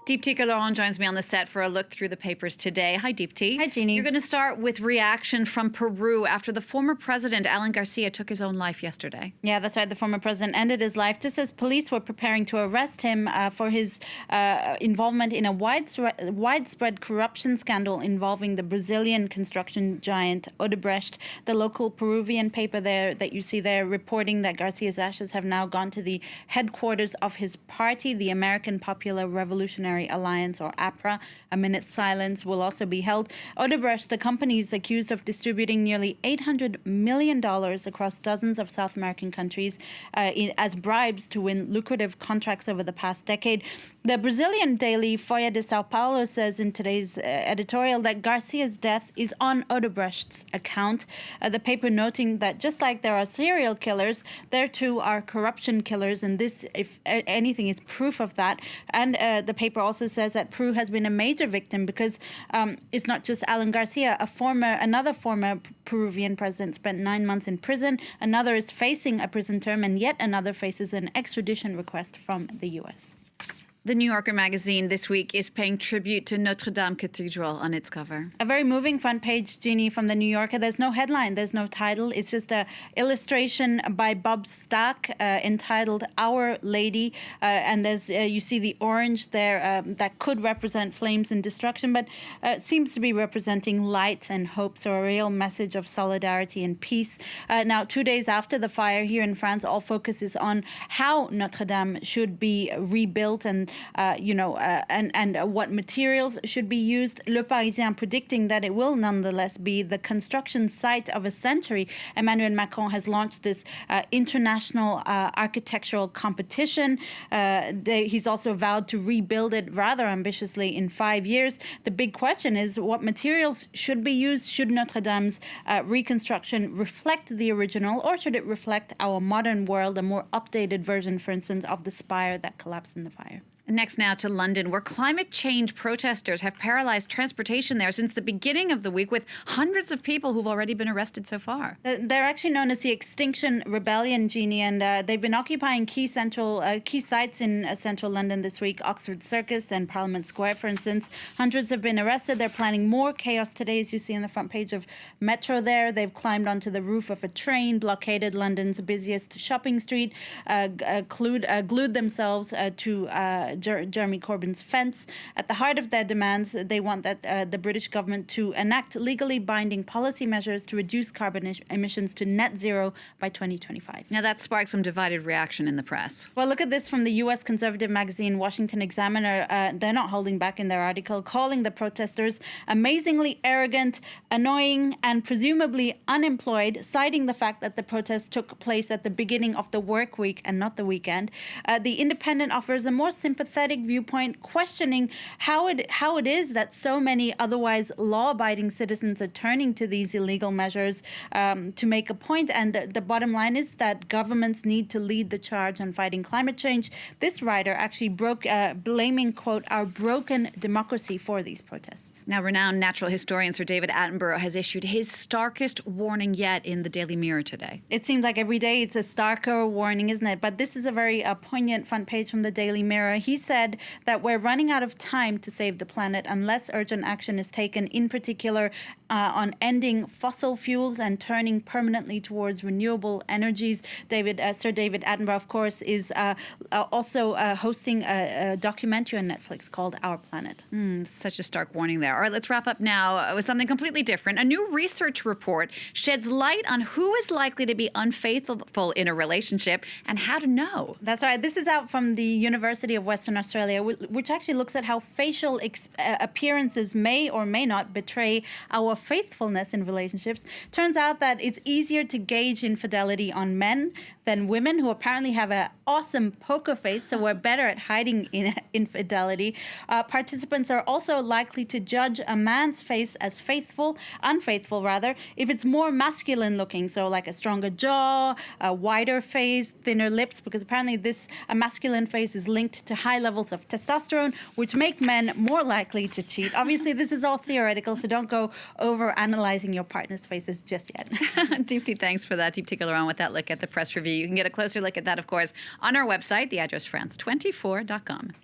Deepti Laurent joins me on the set for a look through the papers today. Hi, Deepti. Hi, Jeannie. You're going to start with reaction from Peru after the former president, Alan Garcia, took his own life yesterday. Yeah, that's right. The former president ended his life just as police were preparing to arrest him for his involvement in a widespread corruption scandal involving the Brazilian construction giant Odebrecht. The local Peruvian paper there that you see there reporting that Garcia's ashes have now gone to the headquarters of his party, the American Popular Revolutionary Alliance, or APRA. A minute's silence will also be held. Odebrecht, the company, is accused of distributing nearly $800 million across dozens of South American countries as bribes to win lucrative contracts over the past decade. The Brazilian daily Folha de Sao Paulo says in today's editorial that Garcia's death is on Odebrecht's account. The paper noting that just like there are serial killers, there too are corruption killers, and this, if anything, is proof of that. And the paper also says that Peru has been a major victim because it's not just Alan Garcia. Another former Peruvian president spent 9 months in prison. Another is facing a prison term, and yet another faces an extradition request from the U.S. The New Yorker magazine this week is paying tribute to Notre-Dame Cathedral on its cover. A very moving front page, Jeannie, from the New Yorker. There's no headline, there's no title. It's just an illustration by Bob Stack entitled Our Lady. And there's you see the orange there that could represent flames and destruction, but seems to be representing light and hope, so a real message of solidarity and peace. Now, 2 days after the fire here in France, all focus is on how Notre-Dame should be rebuilt and what materials should be used. Le Parisien predicting that it will nonetheless be the construction site of a century. Emmanuel Macron has launched this international architectural competition. He's also vowed to rebuild it rather ambitiously in 5 years. The big question is what materials should be used? Should Notre Dame's reconstruction reflect the original, or should it reflect our modern world, a more updated version, for instance, of the spire that collapsed in the fire? Next now to London, where climate change protesters have paralyzed transportation there since the beginning of the week, with hundreds of people who've already been arrested so far. They're actually known as the Extinction Rebellion, Jeannie, and they've been occupying key sites in central London this week, Oxford Circus and Parliament Square, for instance. Hundreds have been arrested. They're planning more chaos today, as you see on the front page of Metro there. They've climbed onto the roof of a train, blockaded London's busiest shopping street, glued themselves to Jeremy Corbyn's fence. At the heart of their demands, they want that the British government to enact legally binding policy measures to reduce carbon emissions to net zero by 2025. Now, that sparked some divided reaction in the press. Well, look at this from the U.S. conservative magazine Washington Examiner. They're not holding back in their article, calling the protesters amazingly arrogant, annoying, and presumably unemployed, citing the fact that the protests took place at the beginning of the work week and not the weekend. The Independent offers a more sympathetic viewpoint, questioning how it is that so many otherwise law-abiding citizens are turning to these illegal measures to make a point. And the bottom line is that governments need to lead the charge on fighting climate change. This writer actually blaming, quote, our broken democracy for these protests. Now, renowned natural historian Sir David Attenborough has issued his starkest warning yet in the Daily Mirror today. It seems like every day it's a starker warning, isn't it? But this is a very poignant front page from the Daily Mirror. He said that we're running out of time to save the planet unless urgent action is taken, in particular on ending fossil fuels and turning permanently towards renewable energies. Sir David Attenborough, of course, is also hosting a documentary on Netflix called Our Planet. Such a stark warning there. All right, let's wrap up now with something completely different. A new research report sheds light on who is likely to be unfaithful in a relationship and how to know. That's right. This is out from the University of Western Australia, which actually looks at how facial appearances may or may not betray our faithfulness in relationships. Turns out that it's easier to gauge infidelity on men than women, who apparently have an awesome poker face, so we're better at hiding infidelity. Participants are also likely to judge a man's face as unfaithful rather, if it's more masculine looking, so like a stronger jaw, a wider face, thinner lips, because apparently a masculine face is linked to high levels of testosterone, which make men more likely to cheat. Obviously, this is all theoretical, so don't go over analyzing your partner's faces just yet. Deepti, thanks for that. Deepti Gilleron with that look at the press review. You can get a closer look at that, of course, on our website, the address france24.com.